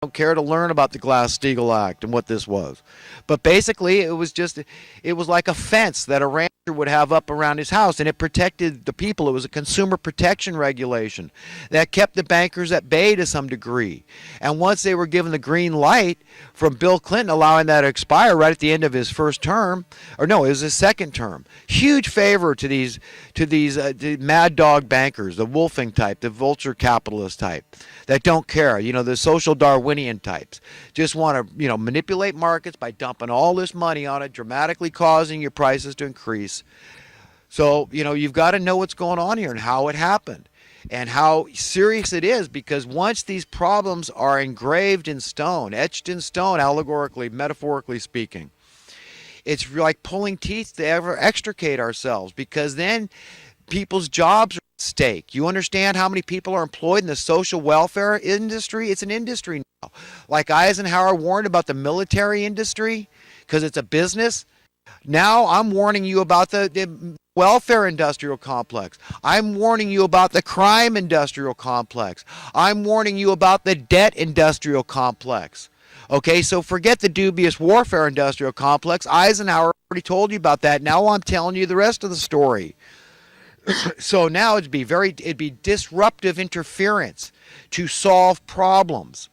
don't care to learn about the Glass-Steagall Act and what this was. But basically, it was like a fence that a rancher would have up around his house, and it protected the people. It was a consumer protection regulation that kept the bankers at bay to some degree. And once they were given the green light from Bill Clinton allowing that to expire right at the end of his first term, or no, it was his second term, huge favor to the mad dog bankers, the wolfing type, the vulture capitalist type, that don't care, the social Darwinian types, just want to, manipulate markets by dumping all this money on it, dramatically causing your prices to increase. So, you've got to know what's going on here and how it happened and how serious it is, because once these problems are engraved in stone, etched in stone, allegorically, metaphorically speaking, it's like pulling teeth to ever extricate ourselves, because then people's jobs are at stake. You understand how many people are employed in the social welfare industry? It's an industry now. Like Eisenhower warned about the military industry because it's a business. Now I'm warning you about the welfare industrial complex. I'm warning you about the crime industrial complex. I'm warning you about the debt industrial complex. Okay, so forget the dubious warfare industrial complex. Eisenhower already told you about that. Now I'm telling you the rest of the story. So now it'd be disruptive interference to solve problems.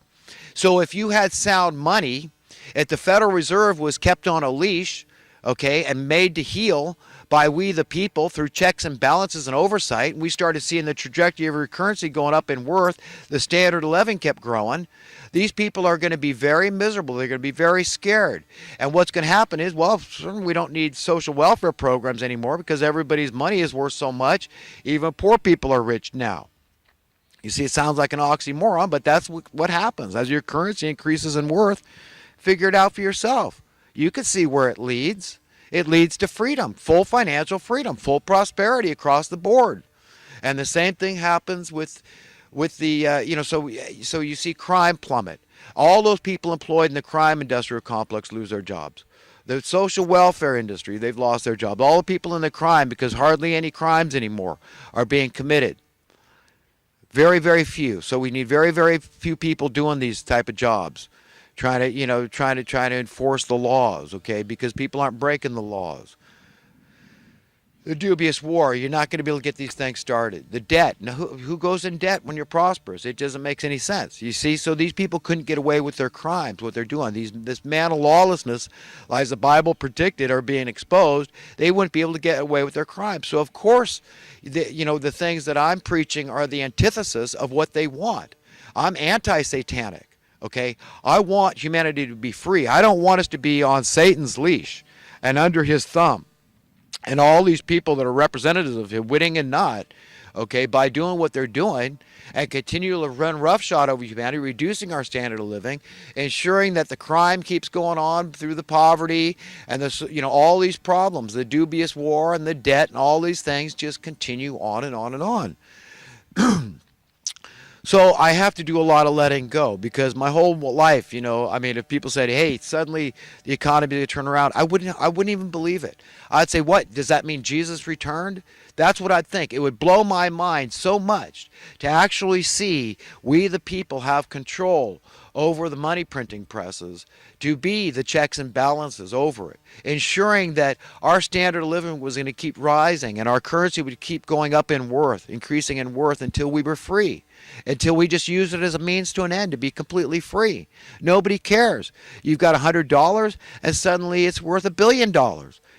So if you had sound money, if the Federal Reserve was kept on a leash, okay, and made to heal by we the people through checks and balances and oversight, and we started seeing the trajectory of your currency going up in worth, the standard of living kept growing, these people are going to be very miserable. They're going to be very scared. And what's going to happen is, well, certainly we don't need social welfare programs anymore because everybody's money is worth so much. Even poor people are rich now. You see, it sounds like an oxymoron, but that's what happens. As your currency increases in worth, figure it out for yourself. You can see where it leads. It leads to freedom, full financial freedom, full prosperity across the board. And the same thing happens with the, so you see crime plummet. All those people employed in the crime industrial complex lose their jobs. The social welfare industry, they've lost their jobs. All the people in the crime, because hardly any crimes anymore are being committed. Very, very few. So we need very, very few people doing these type of jobs, trying to enforce the laws, okay? Because people aren't breaking the laws. The dubious war, you're not going to be able to get these things started. The debt, now who goes in debt when you're prosperous? It doesn't make any sense. You see, so these people couldn't get away with their crimes, what they're doing. This man of lawlessness, as the Bible predicted, are being exposed. They wouldn't be able to get away with their crimes. So of course, the things that I'm preaching are the antithesis of what they want. I'm anti-satanic, okay? I want humanity to be free. I don't want us to be on Satan's leash and under his thumb. And all these people that are representatives of him, witting and not, okay, by doing what they're doing and continue to run roughshod over humanity, reducing our standard of living, ensuring that the crime keeps going on through the poverty and all these problems, the dubious war and the debt and all these things just continue on and on and on. So I have to do a lot of letting go, because my whole life, if people said, hey, suddenly the economy will turn around, I wouldn't even believe it. I'd say, what, does that mean Jesus returned? That's what I'd think. It would blow my mind so much to actually see we the people have control over the money printing presses, to be the checks and balances over it, ensuring that our standard of living was going to keep rising and our currency would keep going up in worth, increasing in worth until we were free, until we just used it as a means to an end to be completely free. Nobody cares. You've got $100 and suddenly it's worth $1 billion.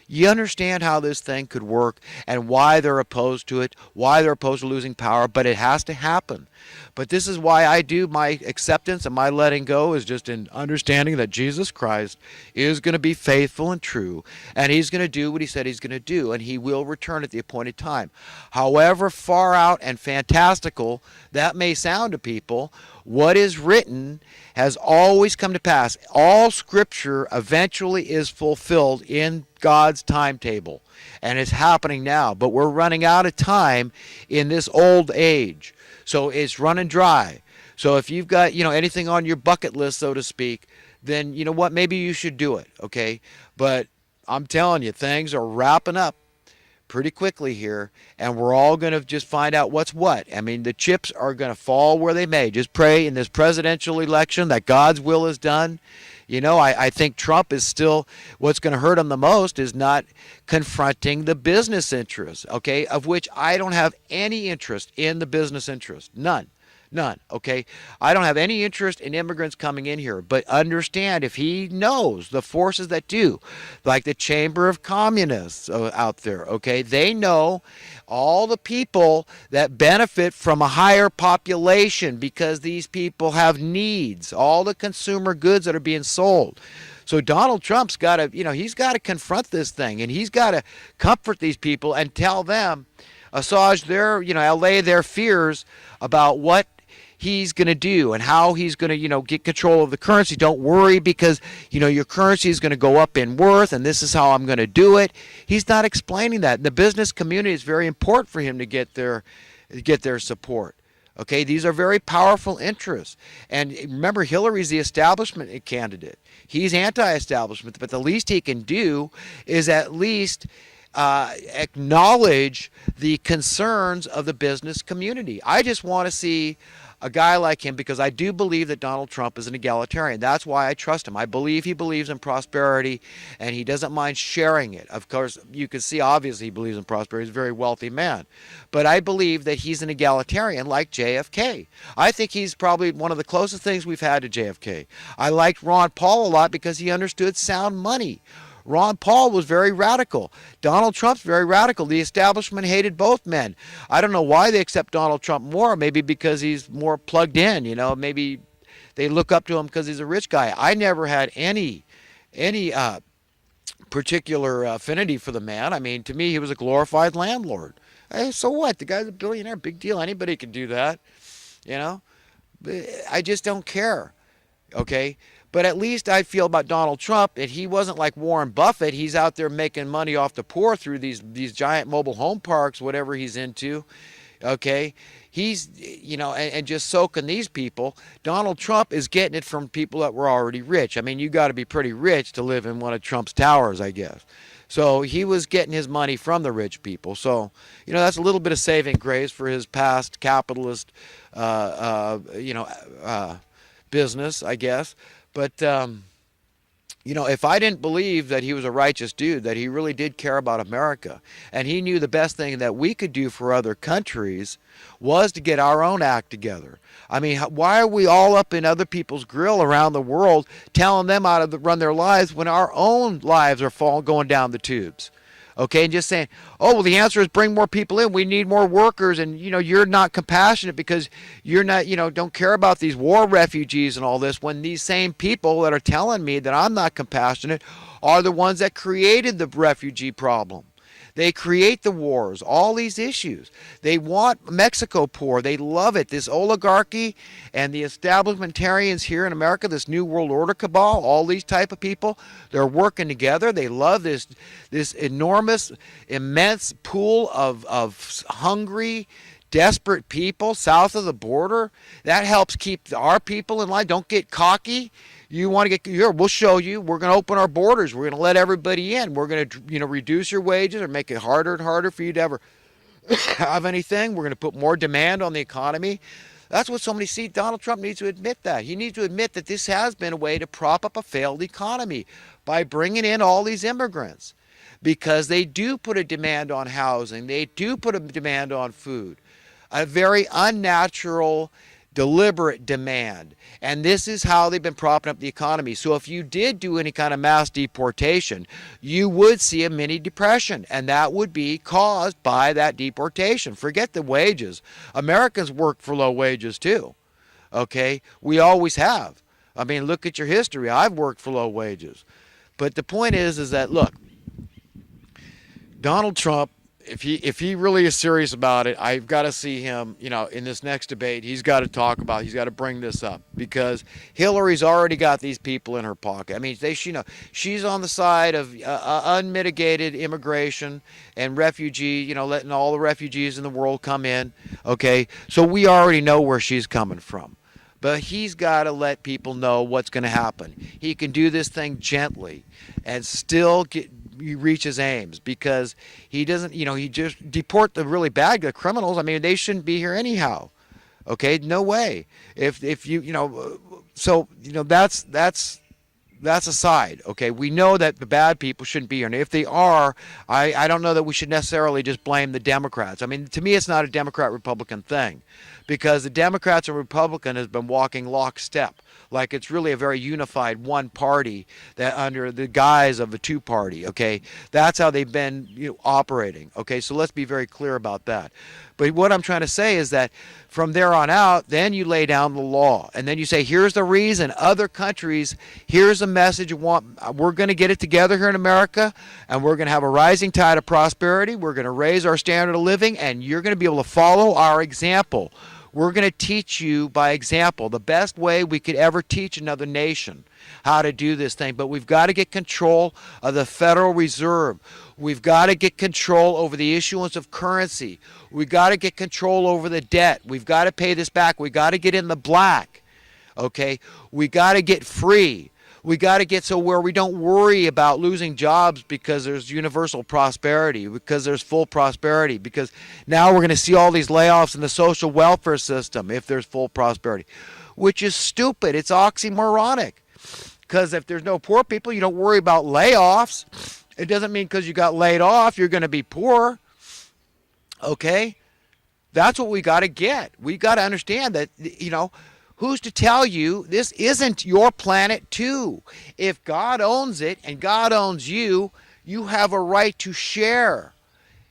You understand how this thing could work and why they're opposed to it, why they're opposed to losing power, but it has to happen. But this is why I do my acceptance and my letting go, is just in understanding that Jesus Christ is going to be faithful and true, and he's going to do what he said he's going to do, and he will return at the appointed time. However far out and fantastical that may sound to people, what is written has always come to pass. All Scripture eventually is fulfilled in God's timetable, and it's happening now. But we're running out of time in this old age, so it's running dry. So if you've got anything on your bucket list, so to speak, then you know what, maybe you should do it, okay? But I'm telling you, things are wrapping up pretty quickly here, and we're all going to just find out what's what. I mean, the chips are going to fall where they may. Just pray in this presidential election that God's will is done. I think Trump is still, what's going to hurt him the most is not confronting the business interests, okay, of which I don't have any interest in the business interest. None. None, okay? I don't have any interest in immigrants coming in here, but understand if he knows the forces that do, like the Chamber of Communists out there, okay? They know all the people that benefit from a higher population because these people have needs, all the consumer goods that are being sold. So Donald Trump's got to, he's got to confront this thing, and he's got to comfort these people and tell them, assuage their, allay their fears about what he's going to do and how he's going to, get control of the currency. Don't worry because, your currency is going to go up in worth and this is how I'm going to do it. He's not explaining that. The business community is very important for him to get their support. Okay, these are very powerful interests. And remember, Hillary's the establishment candidate. He's anti-establishment, but the least he can do is at least acknowledge the concerns of the business community. I just want to see a guy like him because I do believe that Donald Trump is an egalitarian. That's why I trust him. I believe he believes in prosperity and he doesn't mind sharing it. Of course, you can see obviously he believes in prosperity. He's a very wealthy man. But I believe that he's an egalitarian like JFK. I think he's probably one of the closest things we've had to JFK. I liked Ron Paul a lot because he understood sound money. Ron Paul was very radical. Donald Trump's very radical. The establishment hated both men. I don't know why they accept Donald Trump more. Maybe because he's more plugged in, Maybe they look up to him because he's a rich guy. I never had any particular affinity for the man. I mean, to me, he was a glorified landlord. Hey, so what? The guy's a billionaire. Big deal. Anybody can do that, I just don't care, okay? But at least I feel about Donald Trump that he wasn't like Warren Buffett. He's out there making money off the poor through these giant mobile home parks, whatever he's into. Okay, he's and just soaking these people. Donald Trump is getting it from people that were already rich. I mean, you got to be pretty rich to live in one of Trump's towers, I guess. So he was getting his money from the rich people. So that's a little bit of saving grace for his past capitalist, business, I guess. But, if I didn't believe that he was a righteous dude, that he really did care about America, and he knew the best thing that we could do for other countries was to get our own act together. I mean, why are we all up in other people's grill around the world telling them how to run their lives when our own lives are going down the tubes? Okay, and just saying, oh, well, the answer is bring more people in. We need more workers, and, you're not compassionate because you're not, don't care about these war refugees and all this, when these same people that are telling me that I'm not compassionate are the ones that created the refugee problem. They create the wars, all these issues. They want Mexico poor. They love it. This oligarchy and the establishmentarians here in America, this New World Order cabal, all these type of people, they're working together. They love this enormous, immense pool of hungry, desperate people south of the border. That helps keep our people in line. Don't get cocky. You want to get here? We'll show you. We're going to open our borders. We're going to let everybody in. We're going to, reduce your wages or make it harder and harder for you to ever have anything. We're going to put more demand on the economy. That's what so many see. Donald Trump needs to admit that. He needs to admit that this has been a way to prop up a failed economy by bringing in all these immigrants, because they do put a demand on housing. They do put a demand on food. A very unnatural, deliberate demand. And this is how they've been propping up the economy. So if you did do any kind of mass deportation, you would see a mini depression, and that would be caused by that deportation. Forget the wages. Americans work for low wages too. Okay? We always have. I mean, look at your history. I've worked for low wages. But the point is that, look, Donald Trump, if he really is serious about it, I've got to see him, in this next debate. He's got to bring this up, because Hillary's already got these people in her pocket. I mean, she's on the side of unmitigated immigration and refugee, letting all the refugees in the world come in. Okay, so we already know where she's coming from. But he's got to let people know what's going to happen. He can do this thing gently and still reach his aims, because he doesn't, he just deport the really bad criminals. I mean, they shouldn't be here anyhow. Okay, no way. If so that's aside. Okay, we know that the bad people shouldn't be here, and if they are, I don't know that we should necessarily just blame the Democrats. I mean, to me, it's not a Democrat-Republican thing, because the Democrats and Republican has been walking lockstep, like it's really a very unified one party that under the guise of a two party. Okay, that's how they've been operating. Okay, so let's be very clear about that. But what I'm trying to say is that from there on out, then you lay down the law, and then you say, here's the reason. Other countries, here's a message. We're going to get it together here in America, and we're going to have a rising tide of prosperity. We're going to raise our standard of living, and you're going to be able to follow our example. We're going to teach you by example, the best way we could ever teach another nation how to do this thing. But we've got to get control of the Federal Reserve. We've got to get control over the issuance of currency. We've got to get control over the debt. We've got to pay this back. We've got to get in the black. Okay? We got to get free. We got to get so where we don't worry about losing jobs because there's universal prosperity, because there's full prosperity, because now we're going to see all these layoffs in the social welfare system if there's full prosperity, which is stupid. It's oxymoronic, because if there's no poor people, you don't worry about layoffs. It doesn't mean because you got laid off you're going to be poor. Okay? That's what we got to get. We got to understand that, who's to tell you this isn't your planet too? If God owns it and God owns you, you have a right to share.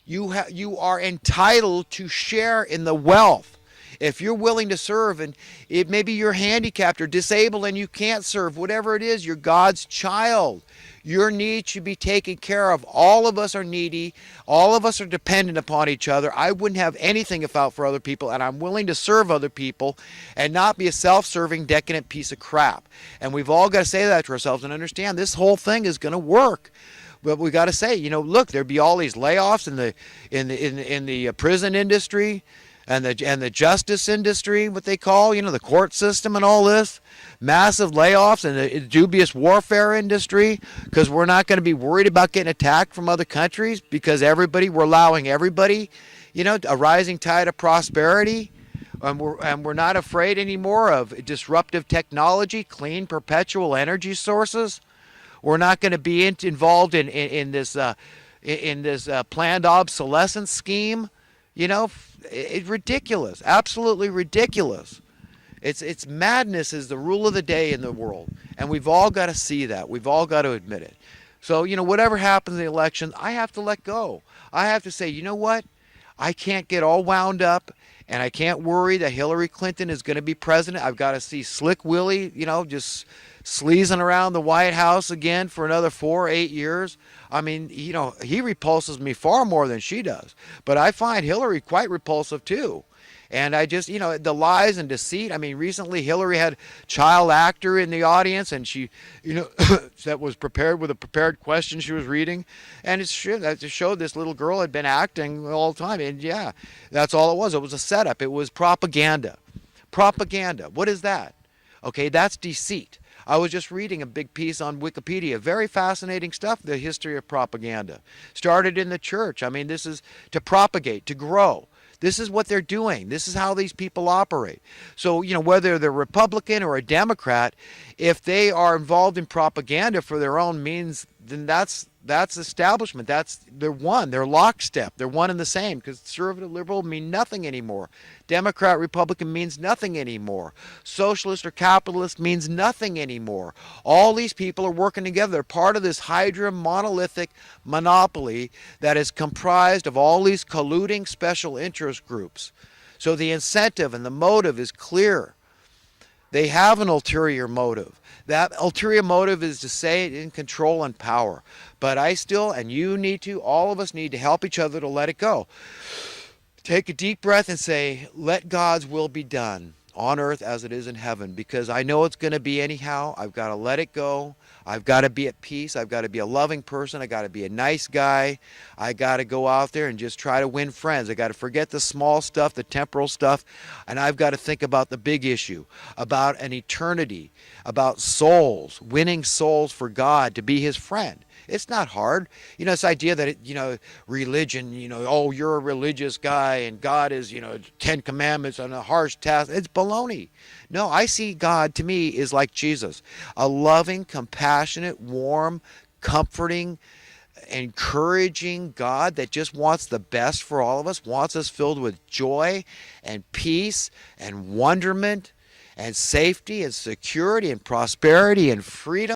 You are entitled to share in the wealth. If you're willing to serve, and maybe you're handicapped or disabled and you can't serve, whatever it is, you're God's child. Your needs should be taken care of. All of us are needy. All of us are dependent upon each other. I wouldn't have anything if out for other people, and I'm willing to serve other people and not be a self-serving, decadent piece of crap. And we've all got to say that to ourselves and understand this whole thing is going to work. But we got to say, look, there'd be all these layoffs in the prison industry, and the justice industry, what they call, the court system and all this, massive layoffs in the dubious warfare industry, because we're not going to be worried about getting attacked from other countries, because we're allowing everybody, a rising tide of prosperity, and we're not afraid anymore of disruptive technology, clean perpetual energy sources. We're not going to be involved in this planned obsolescence scheme. It's ridiculous, absolutely ridiculous. It's madness is the rule of the day in the world, and we've all got to see that. We've all got to admit it. So, whatever happens in the election, I have to let go. I have to say, you know what? I can't get all wound up, and I can't worry that Hillary Clinton is going to be president. I've got to see Slick Willie, just sleazing around the White House again for another 4 or 8 years. I mean, he repulses me far more than she does. But I find Hillary quite repulsive too. And I just, the lies and deceit. I mean, recently Hillary had a child actor in the audience, and she, that was prepared with a prepared question she was reading. And it showed this little girl had been acting all the time. And yeah, that's all it was. It was a setup. It was propaganda. Propaganda. What is that? Okay, that's deceit. I was just reading a big piece on Wikipedia. Very fascinating stuff, the history of propaganda. Started in the church. I mean, this is to propagate, to grow. This is what they're doing. This is how these people operate. So, whether they're Republican or a Democrat, if they are involved in propaganda for their own means, then that's establishment. They're one. They're lockstep. They're one and the same. Conservative, liberal mean nothing anymore. Democrat, Republican means nothing anymore. Socialist or capitalist means nothing anymore. All these people are working together. They're part of this Hydra monolithic monopoly that is comprised of all these colluding special interest groups. So the incentive and the motive is clear. They have an ulterior motive. That ulterior motive is to say it in control and power. But I still, and you need to, all of us need to help each other to let it go. Take a deep breath and say, let God's will be done on earth as it is in heaven, because I know it's going to be anyhow. I've got to let it go. I've got to be at peace. I've got to be a loving person. I've got to be a nice guy. I got to go out there and just try to win friends. I got to forget the small stuff, the temporal stuff, and I've got to think about the big issue, about an eternity, about souls, winning souls for God to be his friend. It's not hard. This idea that, religion, oh, you're a religious guy and God is, 10 commandments and a harsh task. It's baloney. No, I see God to me is like Jesus, a loving, compassionate, warm, comforting, encouraging God that just wants the best for all of us, wants us filled with joy and peace and wonderment and safety and security and prosperity and freedom.